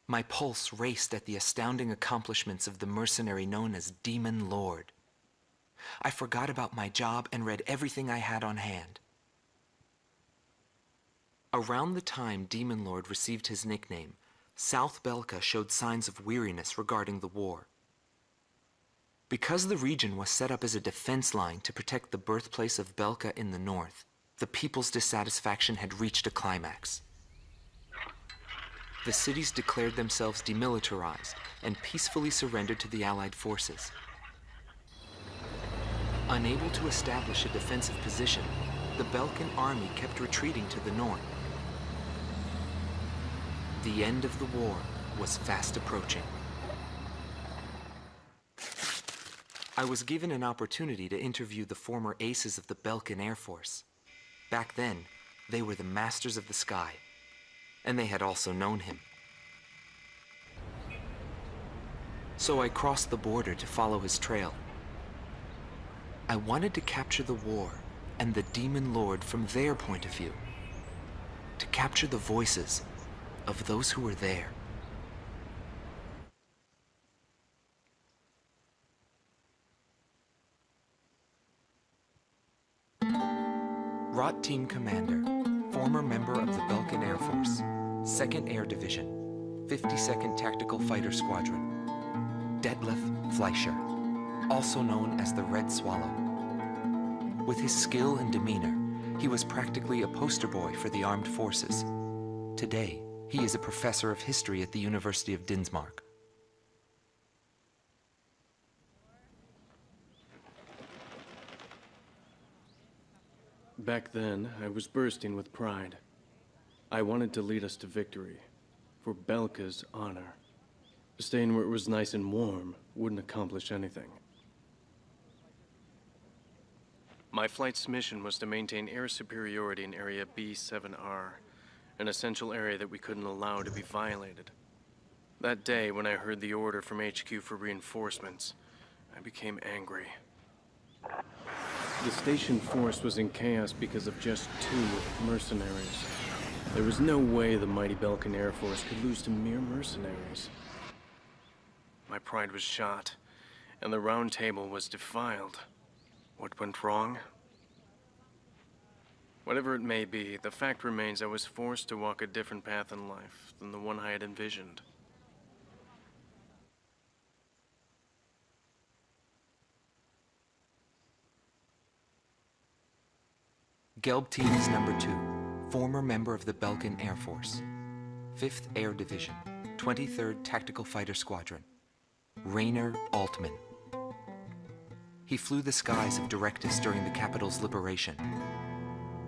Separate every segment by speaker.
Speaker 1: My pulse raced at the astounding accomplishments of the mercenary known as Demon Lord. I forgot about my job and read everything I had on hand. Around the time Demon Lord received his nickname, South Belka showed signs of weariness regarding the war. Because the region was set up as a defense line to protect the birthplace of Belka in the north, the people's dissatisfaction had reached a climax. The cities declared themselves demilitarized and peacefully surrendered to the Allied forces. Unable to establish a defensive position, the Belkan army kept retreating to the north. The end of the war was fast approaching. I was given an opportunity to interview the former aces of the Belkan Air Force. Back then, they were the masters of the sky, and they had also known him. So I crossed the border to follow his trail. I wanted to capture the war and the Demon Lord from their point of view, to capture the voices of those who were there. Rot Team Commander, former member of the Belkan Air Force, 2nd Air Division, 52nd Tactical Fighter Squadron, Detlef Fleischer, also known as the Red Swallow. With his skill and demeanor, he was practically a poster boy for the armed forces. Today, he is a professor of history at the University of Dinsmark.
Speaker 2: Back then, I was bursting with pride. I wanted to lead us to victory, for Belka's honor. Staying where it was nice and warm wouldn't accomplish anything. My flight's mission was to maintain air superiority in Area B7R, an essential area that we couldn't allow to be violated. That day, when I heard the order from HQ for reinforcements, I became angry. The station force was in chaos because of just 2 mercenaries. There was no way the mighty Belkan Air Force could lose to mere mercenaries. My pride was shot, and the round table was defiled. What went wrong? Whatever it may be, the fact remains I was forced to walk a different path in life than the one I had envisioned.
Speaker 1: Gelb Teams Number 2, former member of the Belkan Air Force, 5th Air Division, 23rd Tactical Fighter Squadron, Rainer Altman. He flew the skies of Directus during the capital's liberation,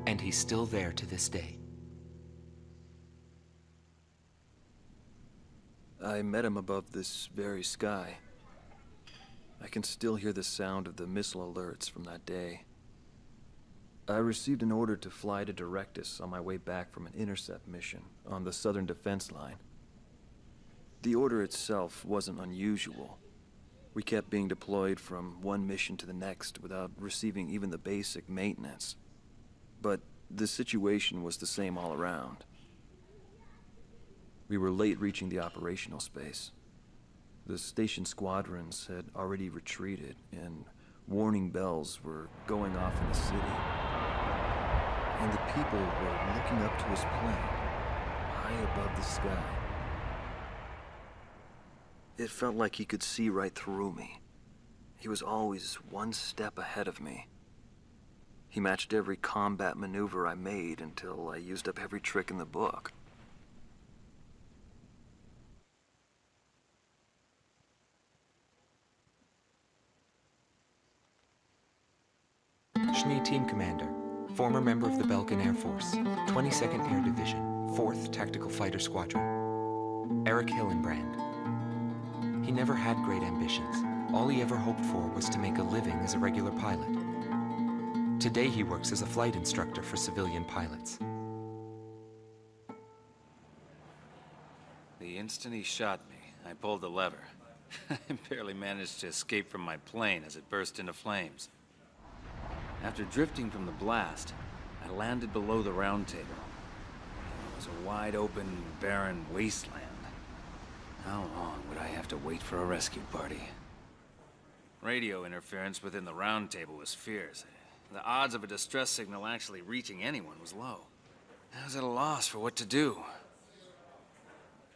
Speaker 1: and he's still there to this day.
Speaker 3: I met him above this very sky. I can still hear the sound of the missile alerts from that day. I received an order to fly to Directus on my way back from an intercept mission on the southern defense line. The order itself wasn't unusual. We kept being deployed from one mission to the next without receiving even the basic maintenance. But the situation was the same all around. We were late reaching the operational space. The station squadrons had already retreated, and warning bells were going off in the city. And the people were looking up to his plane, high above the sky. It felt like he could see right through me. He was always one step ahead of me. He matched every combat maneuver I made until I used up every trick in the book.
Speaker 1: Schnee Team Commander, former member of the Belkan Air Force, 22nd Air Division, 4th Tactical Fighter Squadron, Eric Hillenbrand. He never had great ambitions. All he ever hoped for was to make a living as a regular pilot. Today he works as a flight instructor for civilian pilots.
Speaker 4: The instant he shot me, I pulled the lever. I barely managed to escape from my plane as it burst into flames. After drifting from the blast, I landed below the round table. It was a wide open, barren wasteland. How long would I have to wait for a rescue party? Radio interference within the round table was fierce. The odds of a distress signal actually reaching anyone was low. I was at a loss for what to do.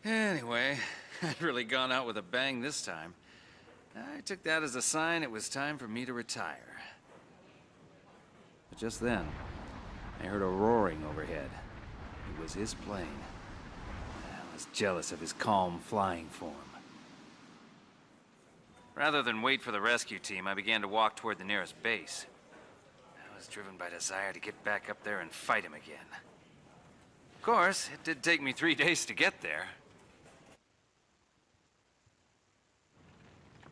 Speaker 4: Anyway, I'd really gone out with a bang this time. I took that as a sign it was time for me to retire. But just then, I heard a roaring overhead. It was his plane. I was jealous of his calm flying form. Rather than wait for the rescue team, I began to walk toward the nearest base. I was driven by desire to get back up there and fight him again. Of course, it did take me 3 days to get there.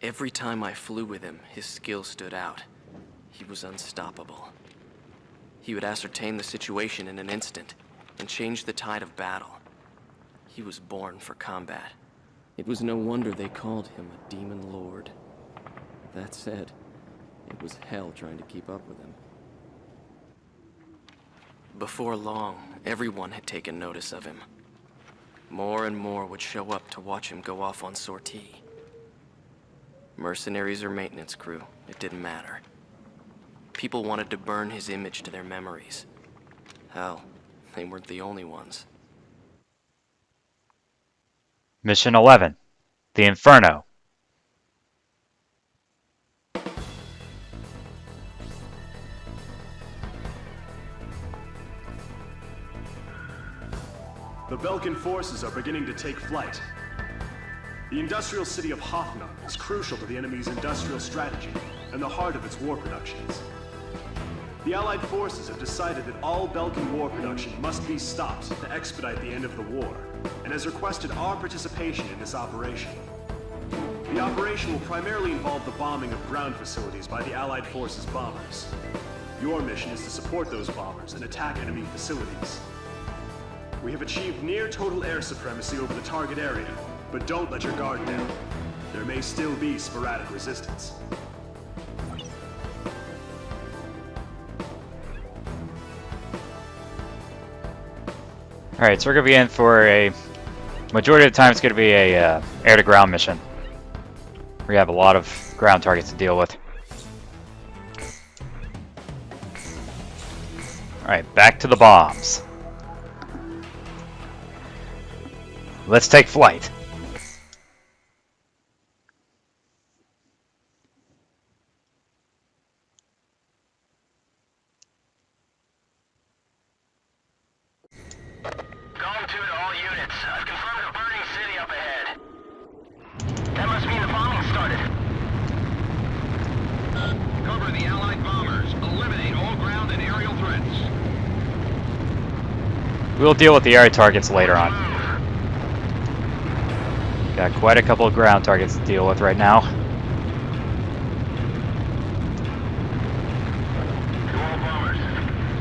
Speaker 2: Every time I flew with him, his skill stood out. He was unstoppable. He would ascertain the situation in an instant and change the tide of battle. He was born for combat. It was no wonder they called him a demon lord. That said, it was hell trying to keep up with him. Before long, everyone had taken notice of him. More and more would show up to watch him go off on sortie. Mercenaries or maintenance crew, it didn't matter. People wanted to burn his image to their memories. Hell, they weren't the only ones.
Speaker 5: Mission 11. The Inferno.
Speaker 6: The Belkan forces are beginning to take flight. The industrial city of Hoffnung is crucial to the enemy's industrial strategy and the heart of its war productions. The Allied forces have decided that all Belkan war production must be stopped to expedite the end of the war, and has requested our participation in this operation. The operation will primarily involve the bombing of ground facilities by the Allied forces' bombers. Your mission is to support those bombers and attack enemy facilities. We have achieved near total air supremacy over the target area, but don't let your guard down. There may still be sporadic resistance.
Speaker 5: Alright, so we're going to be in for a... Majority of the time it's going to be a air-to-ground mission. We have a lot of ground targets to deal with. Alright, back to the bombs. Let's take flight.
Speaker 7: Going to all units. I've confirmed a burning city up ahead. That must mean the bombing started. Cover the Allied bombers. Eliminate all ground and aerial threats.
Speaker 5: We'll deal with the air targets later on. Got quite a couple of ground targets to deal with right now.
Speaker 7: To all bombers,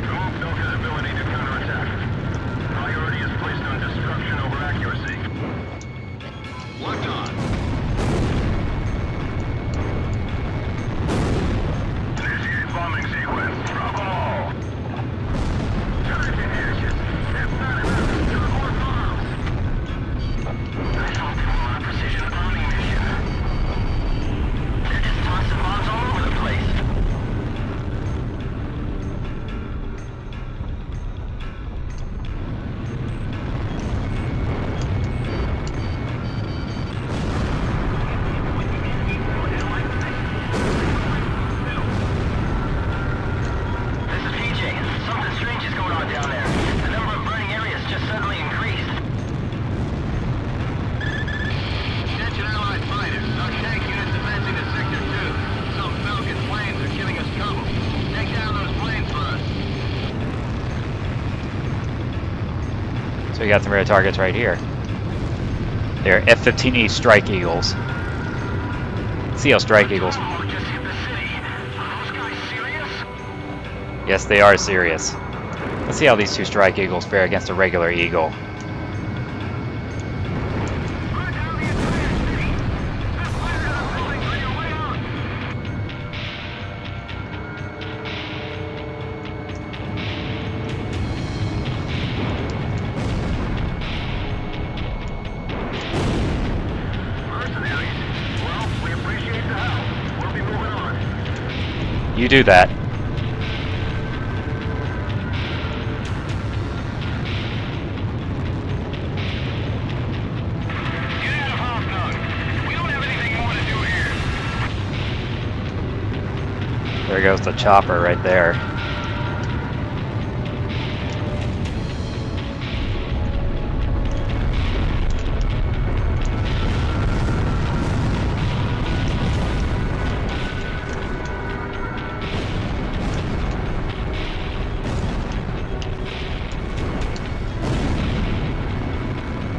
Speaker 7: drone Belkan's ability to counterattack. Priority is placed on destruction over accuracy. Locked on. Initiate bombing sequence. Drop them all. Turret ignition. Step back. Turn more bombs. I thought they were on a precision bombing mission. They're just tossing bombs all over the place. This is PJ. Something strange is going on down there. The number of burning areas just suddenly increased. Attention Allied fighters. Our tank unit's advancing to Sector 2. Some Belkan planes are giving us trouble. Take down those planes for us.
Speaker 5: So we got some rare targets right here. They're F-15E Strike Eagles. CL Strike Eagles.
Speaker 7: Oh, just hit the city. Are those guys serious?
Speaker 5: Yes, they are serious. Let's see how these two Strike Eagles fare against a regular Eagle.
Speaker 7: Put down the entire city. This fighter's gonna fly for your way out.
Speaker 5: You do that.
Speaker 7: Get out of Hoffnung. We don't have anything more to do here.
Speaker 5: There goes the chopper right there.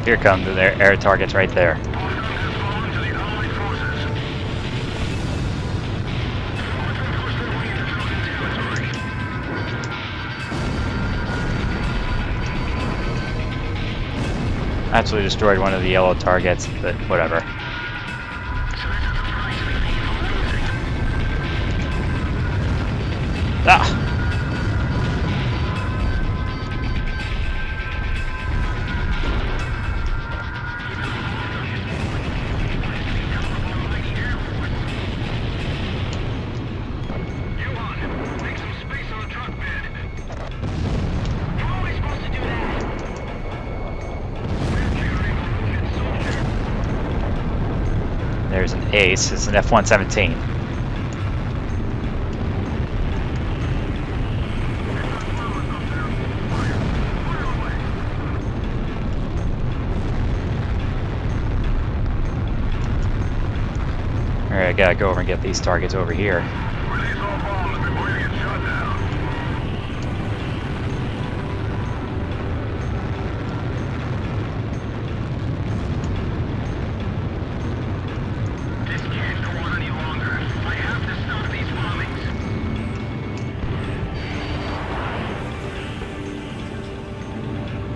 Speaker 5: Here come the air targets right there. Actually destroyed one of the yellow targets, but whatever. Ah! There's an ace. It's an F-117. Alright, I gotta go over and get these targets over here.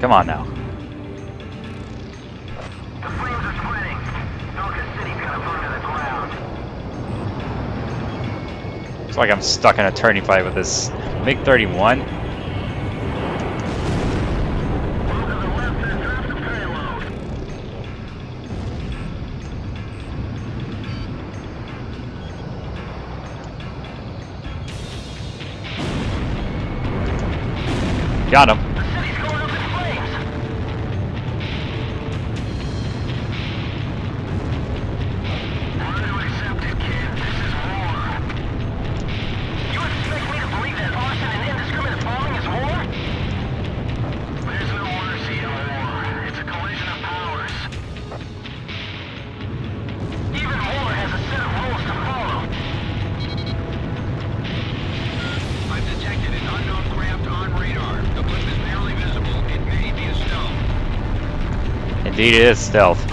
Speaker 5: Come on now.
Speaker 7: The flames are spreading. Belkan City's gonna burn to the ground.
Speaker 5: Looks like I'm stuck in a turning fight with this MiG-31.
Speaker 7: Move to the left and drop the payload.
Speaker 5: Got him.
Speaker 7: The city's going up in flames. We're to accept it, kid. This is war. You expect me to believe that arson and indiscriminate bombing is war? There's no mercy in war. It's a collision of powers. Even war has a set of rules to follow. I've detected an unknown craft on radar. The blip is barely visible. It may be a stealth.
Speaker 5: Indeed it is stealth.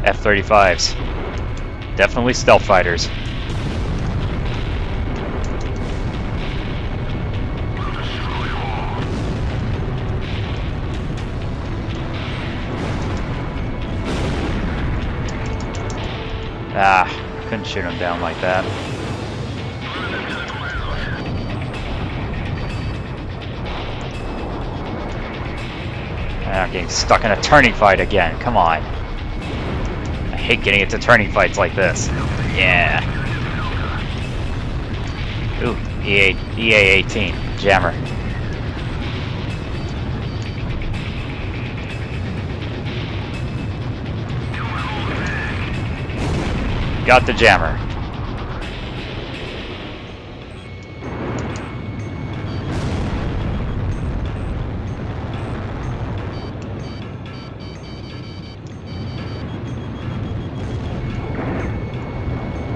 Speaker 5: F-35s. Definitely stealth fighters. Ah, couldn't shoot him down like that. I'm getting stuck in a turning fight again. Come on. I hate getting into turning fights like this. Yeah. Ooh, EA-18. Jammer. Got the jammer.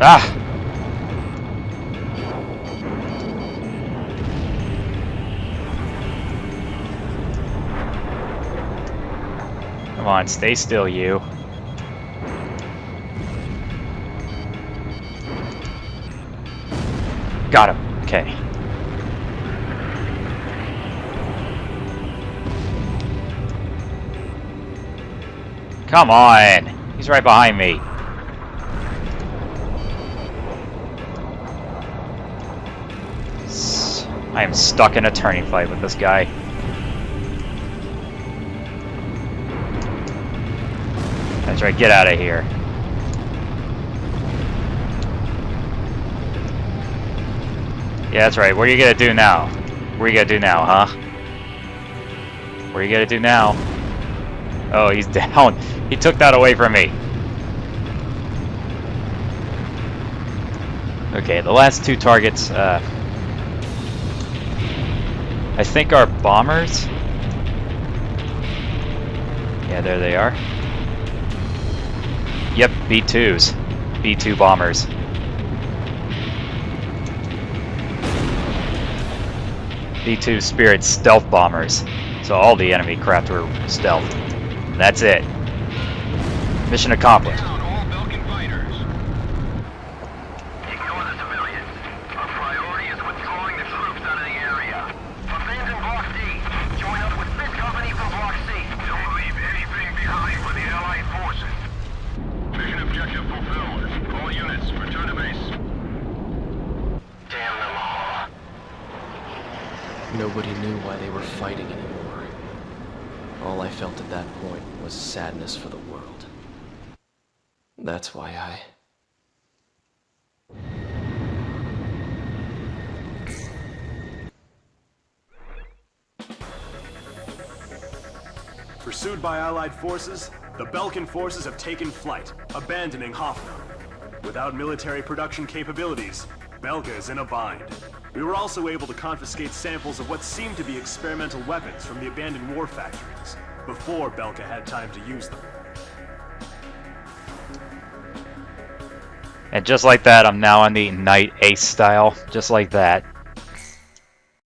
Speaker 5: Ah! Come on, stay still, you. Got him. Okay. Come on! He's right behind me. I am stuck in a turning fight with this guy. That's right, get out of here. Yeah, that's right. What are you gonna do now? What are you gonna do now, huh? What are you gonna do now? Oh, he's down. He took that away from me. Okay, the last two targets, I think are bombers. Yeah, there they are. Yep, B2s. B2 bombers. B2 Spirit stealth bombers. So all the enemy craft were stealth. That's it. Mission accomplished.
Speaker 7: Down all Belkan fighters. Ignore the civilians. Our priority is withdrawing the troops out of the area. Abandon Block D. Join up with this company from Block C. Don't leave anything behind for the Allied forces. Mission objective fulfilled. All units, return to base. Damn them all.
Speaker 8: Nobody knew why they were fighting anymore. All I felt at that point was sadness for the world. That's why I...
Speaker 6: Pursued by Allied forces, the Belkan forces have taken flight, abandoning Hoffner. Without military production capabilities, Belka is in a bind. We were also able to confiscate samples of what seemed to be experimental weapons from the abandoned war factories, before Belka had time to use them.
Speaker 5: And just like that, I'm now on the Knight Ace style. Just like that.